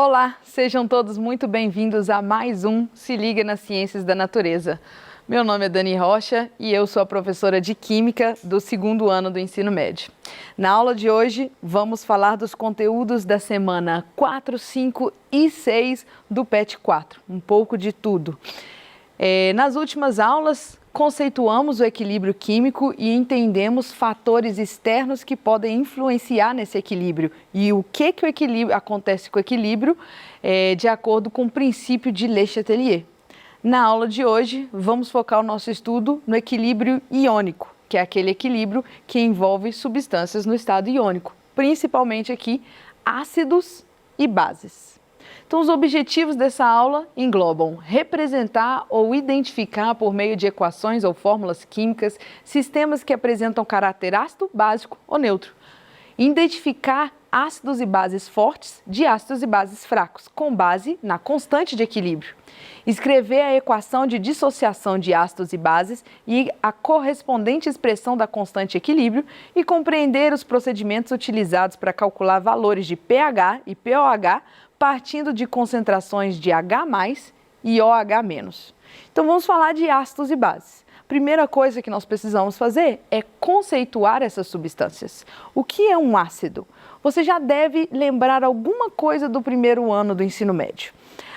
Olá, sejam todos muito bem-vindos a mais um Se Liga nas Ciências da Natureza. Meu nome é Dani Rocha e eu sou a professora de Química do 2º ano do ensino médio. Na aula de hoje, vamos falar dos conteúdos da semana 4, 5 e 6 do PET 4, um pouco de tudo. Nas últimas aulas, conceituamos o equilíbrio químico e entendemos fatores externos que podem influenciar nesse equilíbrio e o que o equilíbrio acontece com o equilíbrio de acordo com o princípio de Le Chatelier. Na aula de hoje, vamos focar o nosso estudo no equilíbrio iônico, que é aquele equilíbrio que envolve substâncias no estado iônico, principalmente aqui ácidos e bases. Então, os objetivos dessa aula englobam representar ou identificar por meio de equações ou fórmulas químicas sistemas que apresentam caráter ácido, básico ou neutro. Identificar ácidos e bases fortes de ácidos e bases fracos, com base na constante de equilíbrio. Escrever a equação de dissociação de ácidos e bases e a correspondente expressão da constante equilíbrio e compreender os procedimentos utilizados para calcular valores de pH e pOH partindo de concentrações de H+ e OH-. Então vamos falar de ácidos e bases. Primeira coisa que nós precisamos fazer é conceituar essas substâncias. O que é um ácido? Você já deve lembrar alguma coisa do 1º ano do ensino médio.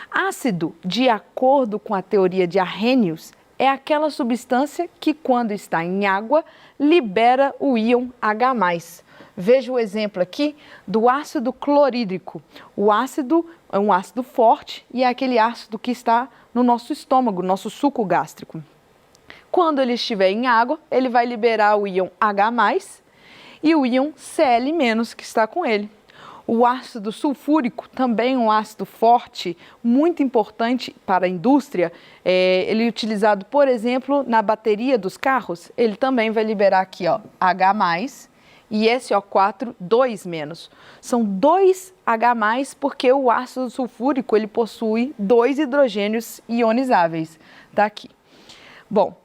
Ácido, de acordo com a teoria de Arrhenius, é aquela substância que, quando está em água, libera o íon H+. Veja o exemplo aqui do ácido clorídrico. O ácido é um ácido forte e é aquele ácido que está no nosso estômago, nosso suco gástrico. Quando ele estiver em água, ele vai liberar o íon H+ e o íon Cl- que está com ele. O ácido sulfúrico, também um ácido forte, muito importante para a indústria, ele é utilizado, por exemplo, na bateria dos carros, ele também vai liberar aqui, ó, H+, e SO4, 2-. São 2 H+, porque o ácido sulfúrico ele possui 2 hidrogênios ionizáveis. Tá aqui. Bom,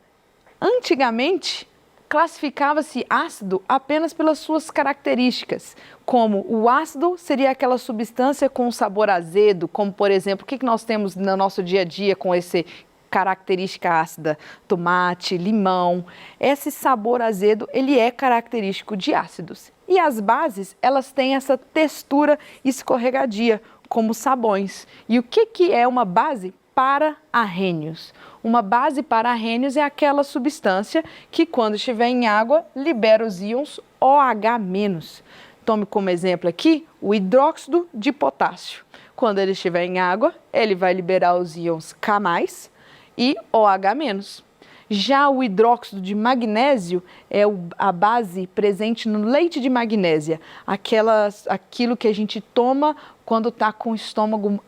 antigamente classificava-se ácido apenas pelas suas características, como o ácido seria aquela substância com sabor azedo, como por exemplo, o que nós temos no nosso dia a dia com esse característica ácida, tomate, limão. Esse sabor azedo, ele é característico de ácidos. E as bases, elas têm essa textura escorregadia, como sabões. E o que é uma base para Arrhenius? Uma base para Arrhenius é aquela substância que, quando estiver em água, libera os íons OH-. Tome como exemplo aqui o hidróxido de potássio. Quando ele estiver em água, ele vai liberar os íons K+ e OH-. Já o hidróxido de magnésio é a base presente no leite de magnésia, aquilo que a gente toma quando está com o estômago,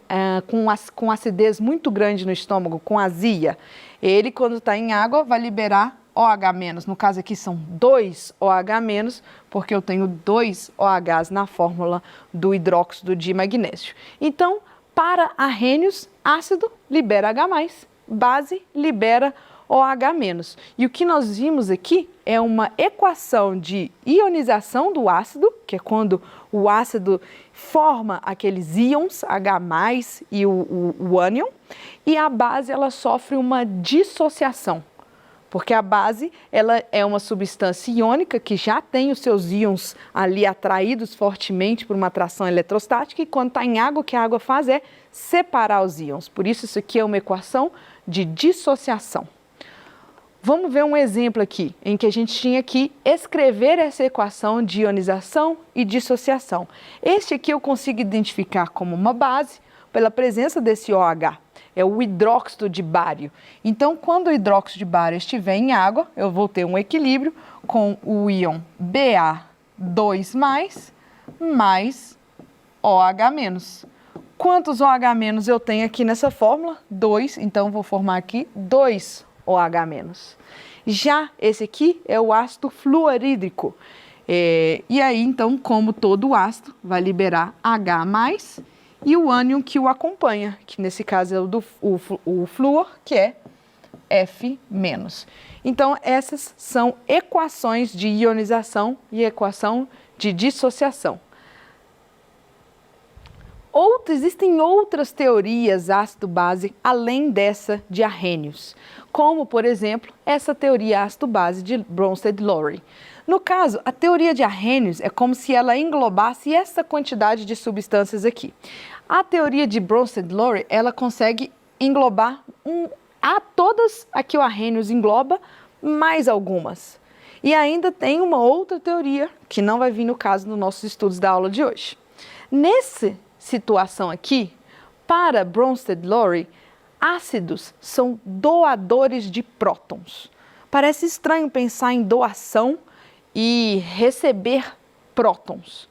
com acidez muito grande no estômago, com azia. Ele, quando está em água, vai liberar OH-. No caso aqui são 2 OH-, porque eu tenho 2 OHs na fórmula do hidróxido de magnésio. Então, para Arrhenius, ácido libera H+, base libera OH-. E o que nós vimos aqui é uma equação de ionização do ácido, que é quando o ácido forma aqueles íons H+ e o ânion, e a base ela sofre uma dissociação, porque a base ela é uma substância iônica que já tem os seus íons ali atraídos fortemente por uma atração eletrostática, e quando está em água, o que a água faz é separar os íons. Por isso aqui é uma equação de dissociação. Vamos ver um exemplo aqui, em que a gente tinha que escrever essa equação de ionização e dissociação. Este aqui eu consigo identificar como uma base pela presença desse OH, é o hidróxido de bário. Então, quando o hidróxido de bário estiver em água, eu vou ter um equilíbrio com o íon Ba2+ mais OH-. Quantos OH- eu tenho aqui nessa fórmula? 2, então vou formar aqui 2 OH-. Já esse aqui é o ácido fluorídrico. E aí, então, como todo ácido, vai liberar H+, e o ânion que o acompanha, que nesse caso é o flúor, que é F-. Então, essas são equações de ionização e equação de dissociação. Existem outras teorias ácido-base além dessa de Arrhenius, como, por exemplo, essa teoria ácido-base de Bronsted-Lowry. No caso, a teoria de Arrhenius é como se ela englobasse essa quantidade de substâncias aqui. A teoria de Bronsted-Lowry, ela consegue englobar todas aqui o Arrhenius engloba, mais algumas. E ainda tem uma outra teoria, que não vai vir no caso dos nossos estudos da aula de hoje. Nessa situação aqui, para Bronsted-Lowry, ácidos são doadores de prótons. Parece estranho pensar em doação e receber prótons.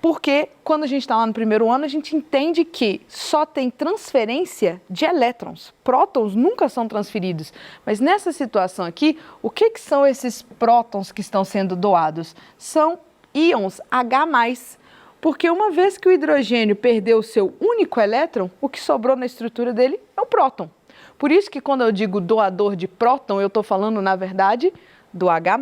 Porque quando a gente está lá no primeiro ano, a gente entende que só tem transferência de elétrons. Prótons nunca são transferidos. Mas nessa situação aqui, o que são esses prótons que estão sendo doados? São íons H+. Porque uma vez que o hidrogênio perdeu o seu único elétron, o que sobrou na estrutura dele é o próton. Por isso que quando eu digo doador de próton, eu estou falando, na verdade, do H+.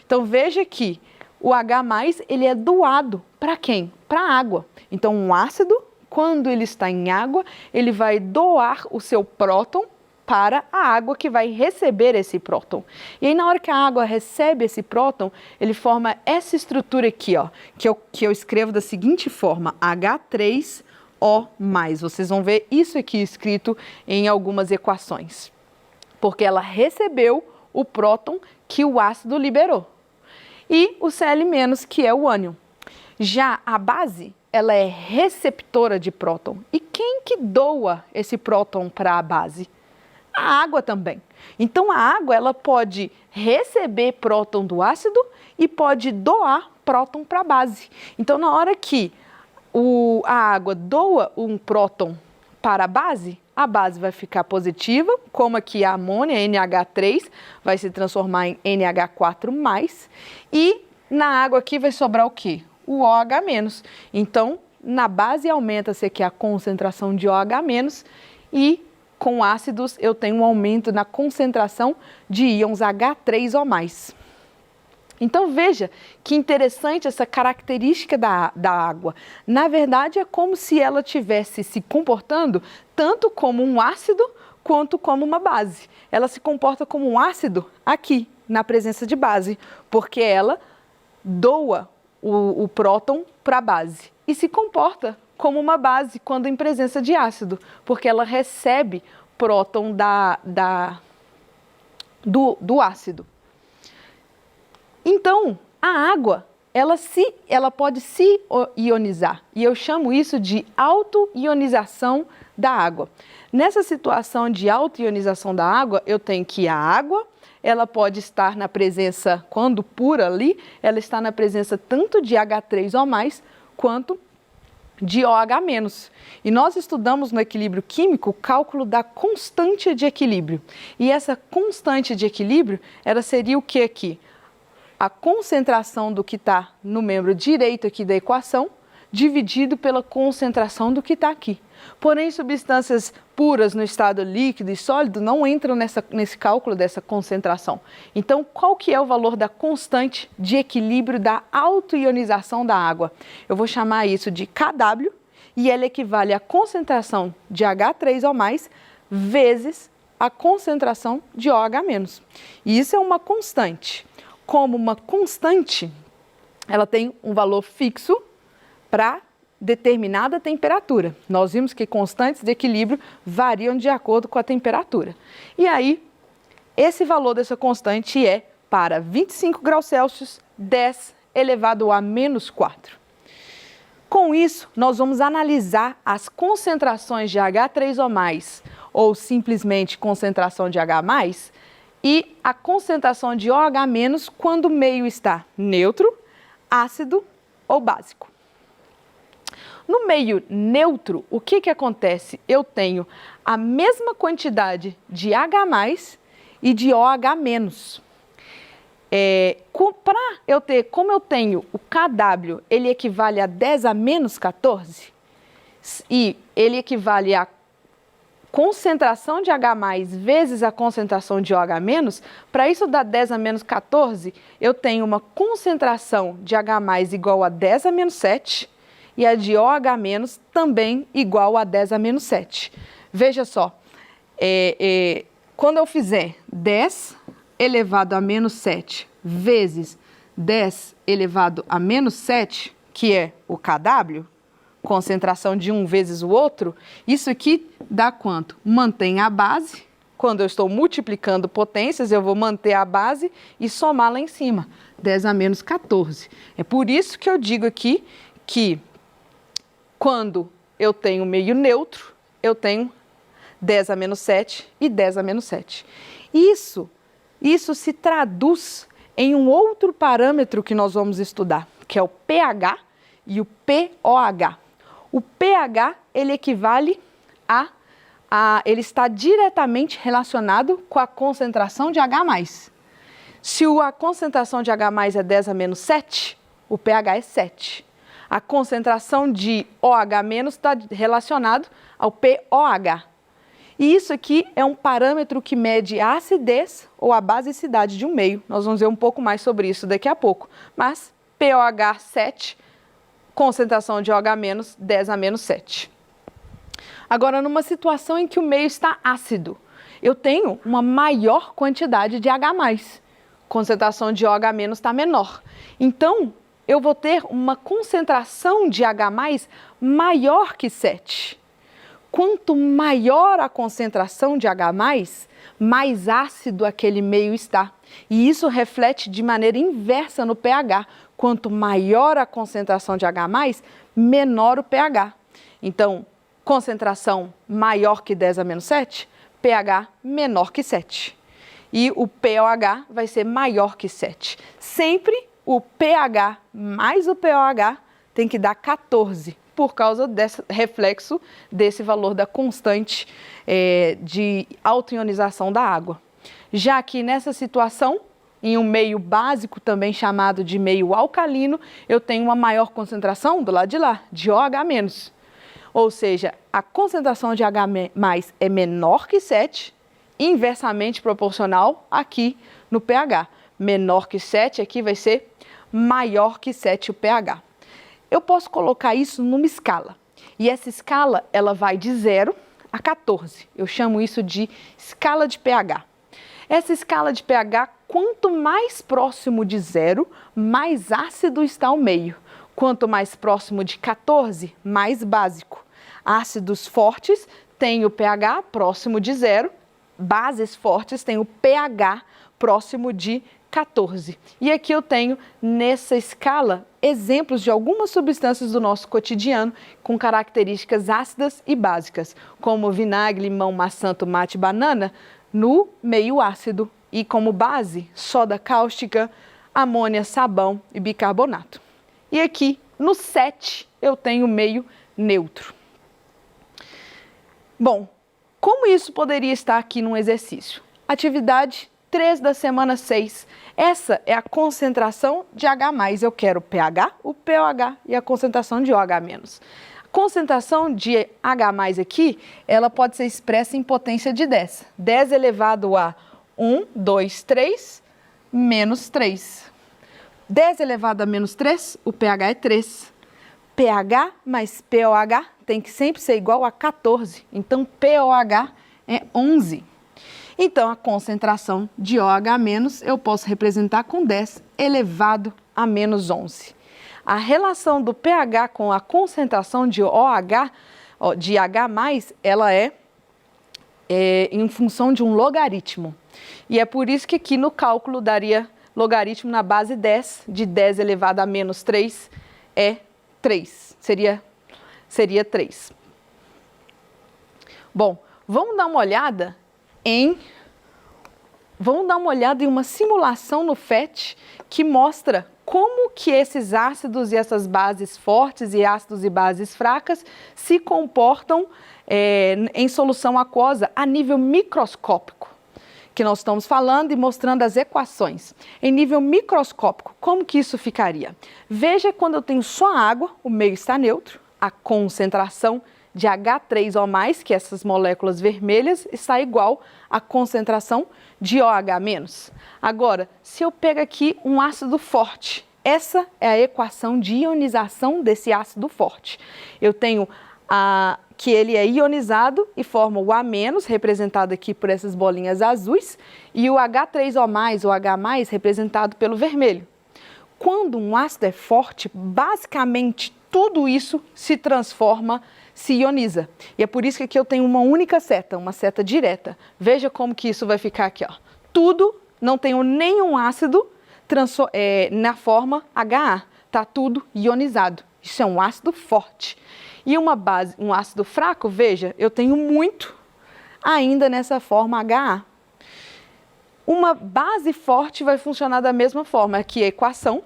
Então veja que o H+, ele é doado para quem? Para a água. Então um ácido, quando ele está em água, ele vai doar o seu próton para a água que vai receber esse próton. E aí na hora que a água recebe esse próton, ele forma essa estrutura aqui, ó, que eu escrevo da seguinte forma, H3O+. Vocês vão ver isso aqui escrito em algumas equações. Porque ela recebeu o próton que o ácido liberou. E o Cl-, que é o ânion. Já a base, ela é receptora de próton. E quem que doa esse próton para a base? A água também. Então a água, ela pode receber próton do ácido e pode doar próton para a base. Então na hora que a água doa um próton para a base vai ficar positiva, como aqui a amônia, NH3, vai se transformar em NH4+, e na água aqui vai sobrar o quê? O OH-. Então, na base aumenta-se aqui a concentração de OH-, e com ácidos eu tenho um aumento na concentração de íons H3O+. Então veja que interessante essa característica da água. Na verdade é como se ela estivesse se comportando tanto como um ácido quanto como uma base. Ela se comporta como um ácido aqui, na presença de base, porque ela doa o próton para a base. E se comporta como uma base quando em presença de ácido, porque ela recebe próton do ácido. Então, a água, ela pode se ionizar, e eu chamo isso de auto-ionização da água. Nessa situação de auto-ionização da água, eu tenho que a água, ela pode estar na presença, quando pura ali, ela está na presença tanto de H3O+, quanto de OH-. E nós estudamos no equilíbrio químico o cálculo da constante de equilíbrio. E essa constante de equilíbrio, ela seria o que aqui? A concentração do que está no membro direito aqui da equação, dividido pela concentração do que está aqui. Porém, substâncias puras no estado líquido e sólido não entram nesse cálculo dessa concentração. Então, qual que é o valor da constante de equilíbrio da autoionização da água? Eu vou chamar isso de Kw, e ela equivale à concentração de H3O+, vezes a concentração de OH-. E isso é uma constante. Como uma constante, ela tem um valor fixo para determinada temperatura. Nós vimos que constantes de equilíbrio variam de acordo com a temperatura. E aí, esse valor dessa constante é para 25 graus Celsius, 10 elevado a menos 4. Com isso, nós vamos analisar as concentrações de H3O+, ou simplesmente concentração de H+, e a concentração de OH- quando o meio está neutro, ácido ou básico. No meio neutro, o que acontece? Eu tenho a mesma quantidade de H+ e de OH-. Como eu tenho o Kw, ele equivale a 10 a menos 14, e ele equivale a concentração de H+ vezes a concentração de OH-, para isso dar 10 a menos 14, eu tenho uma concentração de H+ igual a 10 a menos 7, e a de OH- também igual a 10 a menos 7. Veja só, quando eu fizer 10 elevado a menos 7 vezes 10 elevado a menos 7, que é o KW, concentração de um vezes o outro, isso aqui dá quanto? Mantém a base. Quando eu estou multiplicando potências, eu vou manter a base e somar lá em cima, 10 a menos 14. É por isso que eu digo aqui que quando eu tenho meio neutro, eu tenho 10 a menos 7 e 10 a menos 7. Isso se traduz em um outro parâmetro que nós vamos estudar, que é o pH e o pOH. O pH, ele equivale ele está diretamente relacionado com a concentração de H+. Se a concentração de H+ é 10 a menos 7, o pH é 7. A concentração de OH- está relacionado ao pOH. E isso aqui é um parâmetro que mede a acidez ou a basicidade de um meio. Nós vamos ver um pouco mais sobre isso daqui a pouco. Mas pOH 7, concentração de OH-, 10 a menos 7. Agora, numa situação em que o meio está ácido, eu tenho uma maior quantidade de H+, concentração de OH- está menor. Então, eu vou ter uma concentração de H+ maior que 7. Quanto maior a concentração de H+, mais ácido aquele meio está. E isso reflete de maneira inversa no pH. Quanto maior a concentração de H+, menor o pH. Então, concentração maior que 10 a menos 7, pH menor que 7. E o pOH vai ser maior que 7. Sempre o pH mais o pOH tem que dar 14, por causa desse reflexo desse valor da constante de autoionização da água. Já que nessa situação, em um meio básico, também chamado de meio alcalino, eu tenho uma maior concentração do lado de lá, de OH-. Ou seja, a concentração de H+ é menor que 7, inversamente proporcional aqui no pH. Menor que 7 aqui vai ser maior que 7 o pH. Eu posso colocar isso numa escala. E essa escala, ela vai de 0 a 14. Eu chamo isso de escala de pH. Essa escala de pH, quanto mais próximo de 0, mais ácido está o meio. Quanto mais próximo de 14, mais básico. Ácidos fortes têm o pH próximo de 0, bases fortes têm o pH próximo de 14. E aqui eu tenho, nessa escala, exemplos de algumas substâncias do nosso cotidiano com características ácidas e básicas, como vinagre, limão, maçã, tomate, banana, no meio ácido. E como base, soda cáustica, amônia, sabão e bicarbonato. E aqui, no 7, eu tenho meio neutro. Bom, como isso poderia estar aqui num exercício? Atividade 3 da semana 6. Essa é a concentração de H+. Eu quero o pH, o pOH e a concentração de OH-. A concentração de H+ aqui, ela pode ser expressa em potência de 10. 10 elevado a 1, 2, 3, menos 3. 10 elevado a menos 3, o pH é 3. pH mais pOH tem que sempre ser igual a 14. Então, pOH é 11. Então, a concentração de OH- eu posso representar com 10 elevado a menos 11. A relação do pH com a concentração de OH, de H+, ela é em função de um logaritmo. E é por isso que aqui no cálculo daria logaritmo na base 10, de 10 elevado a menos 3 é 3. Seria 3. Bom, vamos dar uma olhada em uma simulação no PhET que mostra como que esses ácidos e essas bases fortes e ácidos e bases fracas se comportam em solução aquosa a nível microscópico, que nós estamos falando e mostrando as equações. Em nível microscópico, como que isso ficaria? Veja, quando eu tenho só água, o meio está neutro, a concentração de H3O+, que essas moléculas vermelhas, está igual à concentração de OH-. Agora, se eu pego aqui um ácido forte, Essa é a equação de ionização desse ácido forte. Eu tenho que ele é ionizado e forma o A-, representado aqui por essas bolinhas azuis, e o H3O+, ou H+, representado pelo vermelho. Quando um ácido é forte, basicamente tudo isso se transforma, se ioniza. E é por isso que aqui eu tenho uma única seta, uma seta direta. Veja como que isso vai ficar aqui, ó. Tudo, não tenho nenhum ácido na forma HA, tá tudo ionizado. Isso é um ácido forte. E uma base, um ácido fraco, veja, eu tenho muito ainda nessa forma HA. Uma base forte vai funcionar da mesma forma, aqui a equação,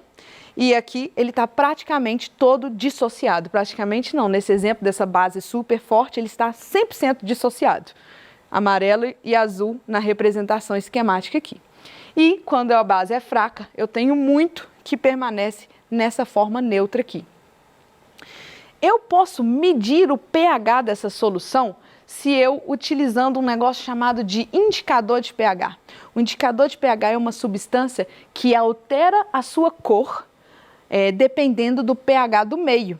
e aqui ele está praticamente todo dissociado. Praticamente não, nesse exemplo dessa base super forte, ele está 100% dissociado. Amarelo e azul na representação esquemática aqui. E quando a base é fraca, eu tenho muito que permanece nessa forma neutra aqui. Eu posso medir o pH dessa solução se eu utilizando um negócio chamado de indicador de pH. O indicador de pH é uma substância que altera a sua cor dependendo do pH do meio.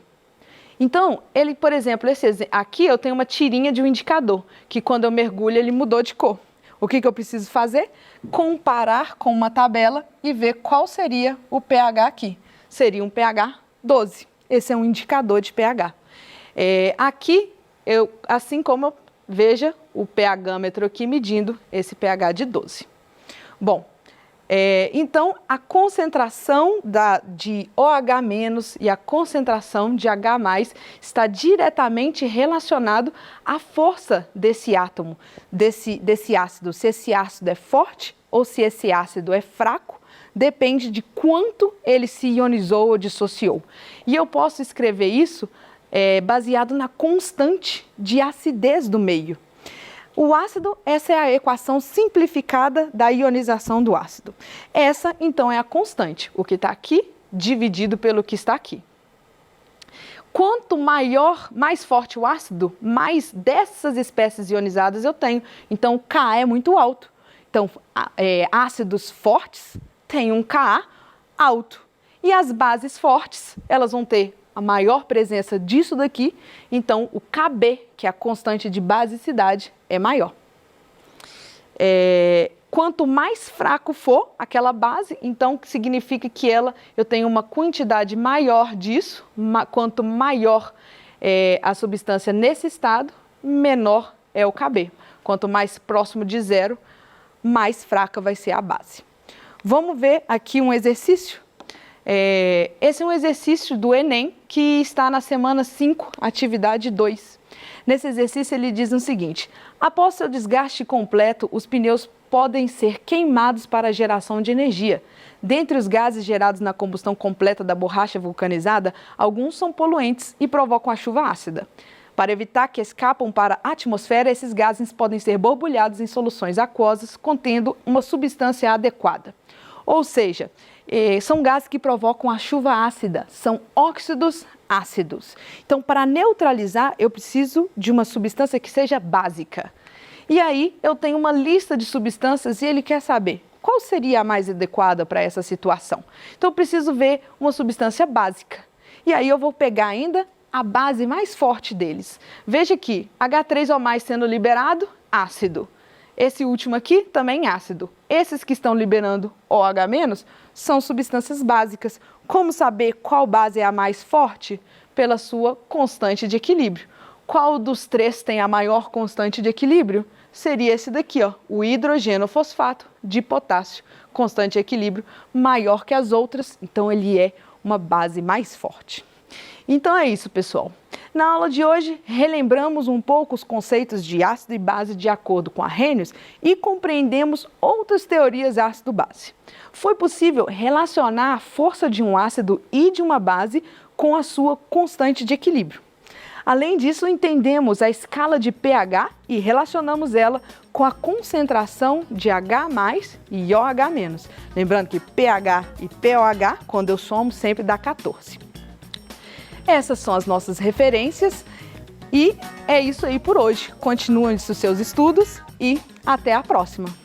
Então, ele, por exemplo, aqui eu tenho uma tirinha de um indicador, que quando eu mergulho ele mudou de cor. O que eu preciso fazer? Comparar com uma tabela e ver qual seria o pH aqui. Seria um pH 12. Esse é um indicador de pH. Aqui, assim como veja o pH-metro aqui medindo esse pH de 12. Bom, então a concentração de OH- e a concentração de H+ está diretamente relacionado à força desse átomo, desse ácido. Se esse ácido é forte ou se esse ácido é fraco, depende de quanto ele se ionizou ou dissociou. E eu posso escrever isso baseado na constante de acidez do meio. O ácido, essa é a equação simplificada da ionização do ácido. Essa, então, é a constante, o que está aqui dividido pelo que está aqui. Quanto mais forte o ácido, mais dessas espécies ionizadas eu tenho. Então, o Ka é muito alto. Então, ácidos fortes têm um Ka alto. E as bases fortes, elas vão ter a maior presença disso daqui, então o Kb, que é a constante de basicidade, é maior. Quanto mais fraco for aquela base, então significa que eu tenho uma quantidade maior disso, quanto maior a substância nesse estado, menor é o Kb. Quanto mais próximo de zero, mais fraca vai ser a base. Vamos ver aqui um exercício? Esse é um exercício do Enem que está na semana 5, atividade 2. Nesse exercício ele diz o seguinte: após seu desgaste completo, os pneus podem ser queimados para a geração de energia. Dentre os gases gerados na combustão completa da borracha vulcanizada, alguns são poluentes e provocam a chuva ácida. Para evitar que escapam para a atmosfera, esses gases podem ser borbulhados em soluções aquosas contendo uma substância adequada. Ou seja, são gases que provocam a chuva ácida, são óxidos ácidos. Então, para neutralizar, eu preciso de uma substância que seja básica. E aí, eu tenho uma lista de substâncias e ele quer saber qual seria a mais adequada para essa situação. Então, eu preciso ver uma substância básica. E aí, eu vou pegar ainda a base mais forte deles. Veja aqui, H3O+ sendo liberado, ácido. Esse último aqui também ácido. Esses que estão liberando OH- são substâncias básicas. Como saber qual base é a mais forte? Pela sua constante de equilíbrio. Qual dos três tem a maior constante de equilíbrio? Seria esse daqui, ó, o hidrogênio fosfato de potássio. Constante de equilíbrio maior que as outras, então ele é uma base mais forte. Então é isso, pessoal. Na aula de hoje, relembramos um pouco os conceitos de ácido e base de acordo com Arrhenius e compreendemos outras teorias ácido-base. Foi possível relacionar a força de um ácido e de uma base com a sua constante de equilíbrio. Além disso, entendemos a escala de pH e relacionamos ela com a concentração de H+ e OH-. Lembrando que pH e pOH, quando eu somo, sempre dá 14. Essas são as nossas referências e é isso aí por hoje. Continuem os seus estudos e até a próxima!